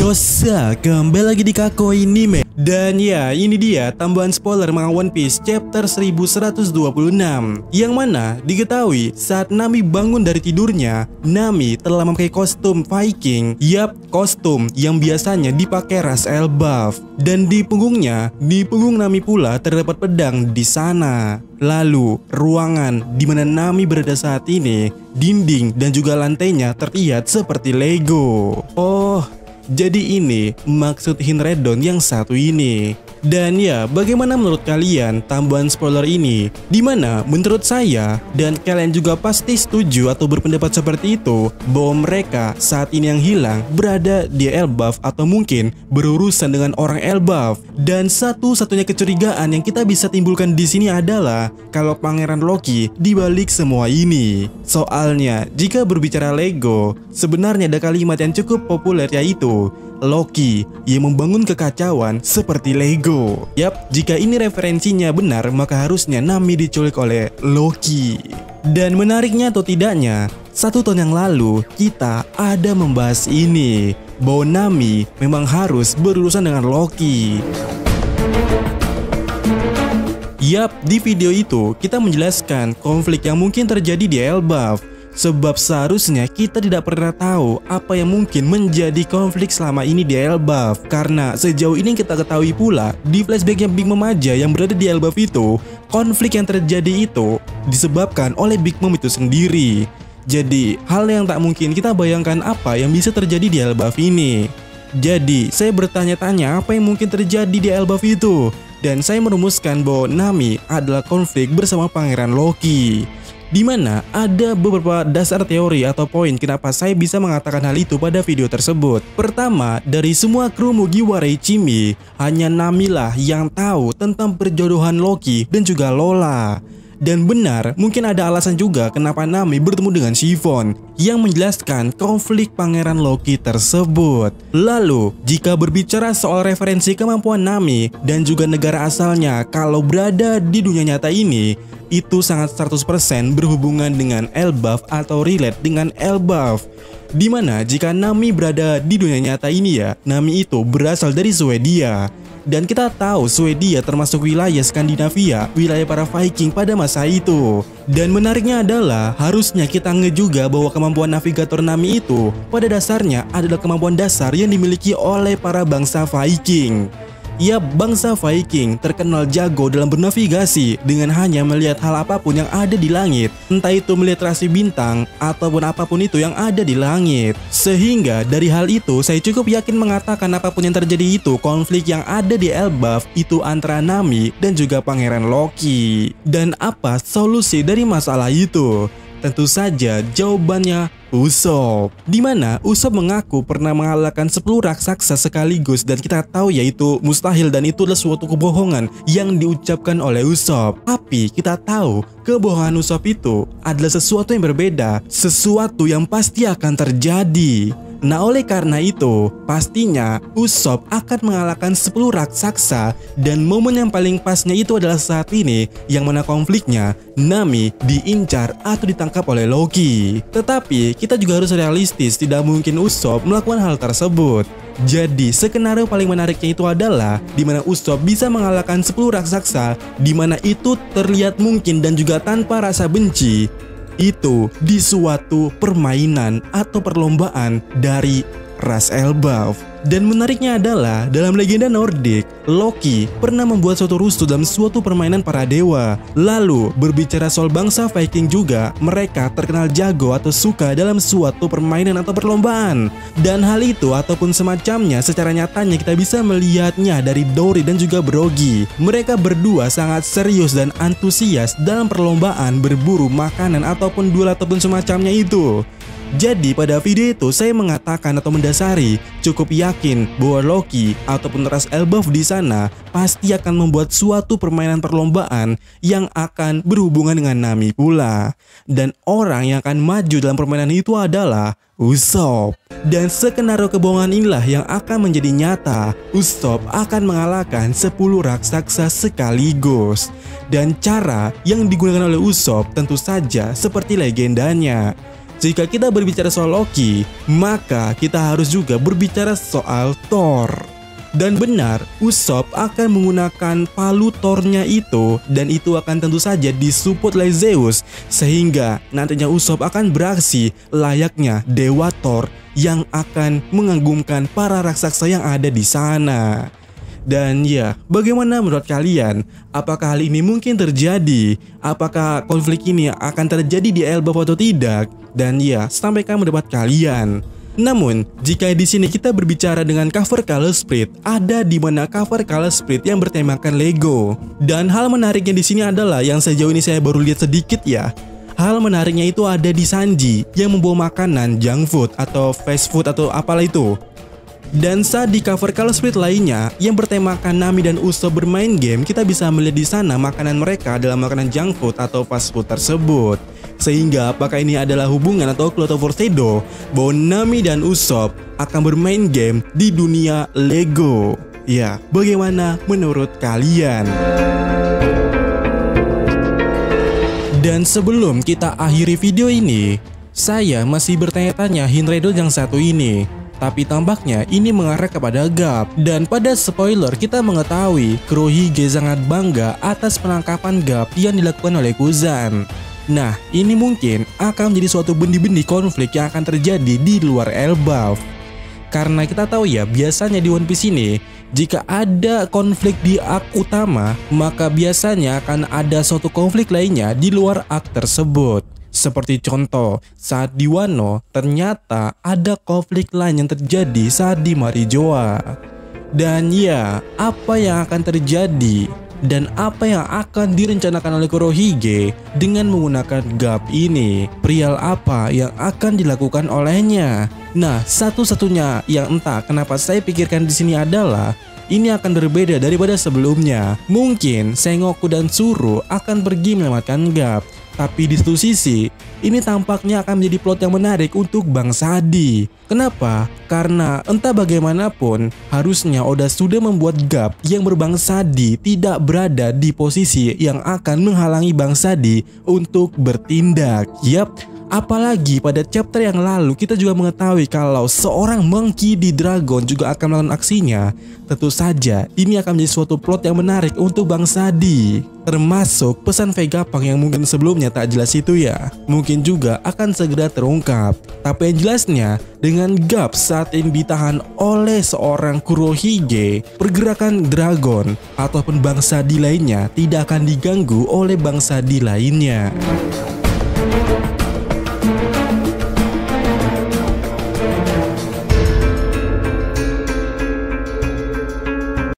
Yosa, kembali lagi di Kako Anime. Dan ya, ini dia tambahan spoiler manga One Piece chapter 1126, yang mana diketahui saat Nami bangun dari tidurnya, Nami telah memakai kostum Viking. Yap, kostum yang biasanya dipakai ras Elbaf. Dan di punggung Nami pula terdapat pedang di sana. Lalu, ruangan di mana Nami berada saat ini, dinding dan juga lantainya terlihat seperti Lego. Oh, jadi ini maksud Hinredon yang satu ini. Dan ya, bagaimana menurut kalian tambahan spoiler ini? Dimana menurut saya dan kalian juga pasti setuju atau berpendapat seperti itu, bahwa mereka saat ini yang hilang berada di Elbaf atau mungkin berurusan dengan orang Elbaf. Dan satu-satunya kecurigaan yang kita bisa timbulkan di sini adalah kalau Pangeran Loki dibalik semua ini. Soalnya jika berbicara Lego, sebenarnya ada kalimat yang cukup populer, yaitu Loki yang membangun kekacauan seperti Lego. Yap, jika ini referensinya benar, maka harusnya Nami diculik oleh Loki. Dan menariknya atau tidaknya, 1 tahun yang lalu kita ada membahas ini, bahwa Nami memang harus berurusan dengan Loki. Yap, di video itu kita menjelaskan konflik yang mungkin terjadi di Elbaf. Sebab seharusnya kita tidak pernah tahu apa yang mungkin menjadi konflik selama ini di Elbaf. Karena sejauh ini kita ketahui pula di flashbacknya Big Mom aja yang berada di Elbaf itu, konflik yang terjadi itu disebabkan oleh Big Mom itu sendiri. Jadi hal yang tak mungkin kita bayangkan apa yang bisa terjadi di Elbaf ini. Jadi saya bertanya-tanya apa yang mungkin terjadi di Elbaf itu. Dan saya merumuskan bahwa Nami adalah konflik bersama Pangeran Loki. Di mana ada beberapa dasar teori atau poin kenapa saya bisa mengatakan hal itu pada video tersebut. Pertama, dari semua kru Mugiwara Ichimi, hanya Nami lah yang tahu tentang perjodohan Loki dan juga Lola. Dan benar, mungkin ada alasan juga kenapa Nami bertemu dengan Chiffon yang menjelaskan konflik Pangeran Loki tersebut. Lalu, jika berbicara soal referensi kemampuan Nami dan juga negara asalnya kalau berada di dunia nyata ini, itu sangat 100% berhubungan dengan Elbaf atau relate dengan Elbaf. Dimana jika Nami berada di dunia nyata ini ya, Nami itu berasal dari Swedia. Dan kita tahu Swedia termasuk wilayah Skandinavia, wilayah para Viking pada masa itu. Dan menariknya adalah harusnya kita juga bahwa kemampuan navigator Nami itu pada dasarnya adalah kemampuan dasar yang dimiliki oleh para bangsa Viking. Ya, bangsa Viking terkenal jago dalam bernavigasi dengan hanya melihat hal apapun yang ada di langit, entah itu melihat rasi bintang ataupun apapun itu yang ada di langit. Sehingga dari hal itu saya cukup yakin mengatakan apapun yang terjadi itu, konflik yang ada di Elbaf itu antara Nami dan juga Pangeran Loki. Dan apa solusi dari masalah itu? Tentu saja jawabannya Usopp. Dimana Usopp mengaku pernah mengalahkan 10 raksasa sekaligus, dan kita tahu yaitu mustahil dan itu adalah suatu kebohongan yang diucapkan oleh Usopp. Tapi kita tahu kebohongan Usopp itu adalah sesuatu yang berbeda, sesuatu yang pasti akan terjadi. Nah, oleh karena itu, pastinya Usopp akan mengalahkan 10 raksasa, dan momen yang paling pasnya itu adalah saat ini, yang mana konfliknya Nami diincar atau ditangkap oleh Loki. Tetapi kita juga harus realistis, tidak mungkin Usopp melakukan hal tersebut. Jadi skenario paling menariknya itu adalah dimana Usopp bisa mengalahkan 10 raksasa, dimana itu terlihat mungkin dan juga tanpa rasa benci. Itu di suatu permainan atau perlombaan dari ras Elbaf. Dan menariknya adalah dalam legenda Nordik, Loki pernah membuat suatu rusuh dalam suatu permainan para dewa. Lalu berbicara soal bangsa Viking juga, mereka terkenal jago atau suka dalam suatu permainan atau perlombaan. Dan hal itu ataupun semacamnya secara nyatanya kita bisa melihatnya dari Dory dan juga Brogy. Mereka berdua sangat serius dan antusias dalam perlombaan berburu makanan ataupun duel ataupun semacamnya itu. Jadi pada video itu saya mengatakan atau mendasari cukup yakin bahwa Loki ataupun ras Elbaf di sana pasti akan membuat suatu permainan perlombaan yang akan berhubungan dengan Nami pula. Dan orang yang akan maju dalam permainan itu adalah Usopp. Dan skenario kebohongan inilah yang akan menjadi nyata. Usopp akan mengalahkan 10 raksasa sekaligus. Dan cara yang digunakan oleh Usopp tentu saja seperti legendanya. jika kita berbicara soal Loki, maka kita harus juga berbicara soal Thor. Dan benar, Usopp akan menggunakan palu Thor-nya itu, dan itu akan tentu saja disupport oleh Zeus, sehingga nantinya Usopp akan beraksi layaknya Dewa Thor yang akan mengagumkan para raksasa yang ada di sana. Dan ya, bagaimana menurut kalian? Apakah hal ini mungkin terjadi? Apakah konflik ini akan terjadi di Elbaf atau tidak? Dan ya, sampaikan pendapat kalian. Namun, jika di sini kita berbicara dengan cover Color Split, ada di mana cover Color Split yang bertemakan Lego. Dan hal menariknya di sini adalah yang sejauh ini saya baru lihat sedikit ya. Hal menariknya itu ada di Sanji yang membawa makanan junk food atau fast food atau apalah itu. Dan saat di cover Color Split lainnya yang bertemakan Nami dan Usopp bermain game, kita bisa melihat di sana makanan mereka adalah makanan junk food atau fast food tersebut. Sehingga apakah ini adalah hubungan atau plot foreshadow bahwa Nami dan Usopp akan bermain game di dunia Lego? Ya, bagaimana menurut kalian? Dan sebelum kita akhiri video ini, saya masih bertanya-tanya Hindredol yang satu ini. Tapi tampaknya ini mengarah kepada Garp. Dan pada spoiler kita mengetahui Kurohige sangat bangga atas penangkapan Garp yang dilakukan oleh Kuzan. Nah, ini mungkin akan menjadi suatu benih-benih konflik yang akan terjadi di luar Elbaf. Karena kita tahu ya, biasanya di One Piece ini, jika ada konflik di arc utama, maka biasanya akan ada suatu konflik lainnya di luar arc tersebut. Seperti contoh, saat di Wano, ternyata ada konflik lain yang terjadi saat di Marijoa. Dan ya, apa yang akan terjadi? Dan apa yang akan direncanakan oleh Kurohige dengan menggunakan Garp ini? Perial apa yang akan dilakukan olehnya? Nah, satu-satunya yang entah kenapa saya pikirkan di sini adalah ini akan berbeda daripada sebelumnya. Mungkin Sengoku dan Zoro akan pergi menyelamatkan Garp. Tapi di satu sisi, ini tampaknya akan menjadi plot yang menarik untuk Bang Sadi. Kenapa? Karena entah bagaimanapun, harusnya Oda sudah membuat Garp yang berbang Sadi tidak berada di posisi yang akan menghalangi Bang Sadi untuk bertindak. Yap, apalagi pada chapter yang lalu kita juga mengetahui kalau seorang Monkey D. Dragon juga akan melakukan aksinya. Tentu saja ini akan menjadi suatu plot yang menarik untuk Bang Sadi. Termasuk pesan Vegapunk yang mungkin sebelumnya tak jelas itu ya, mungkin juga akan segera terungkap. Tapi yang jelasnya, dengan Garp saat ini ditahan oleh seorang Kurohige, pergerakan Dragon ataupun Bang Sadi lainnya tidak akan diganggu oleh Bang Sadi lainnya.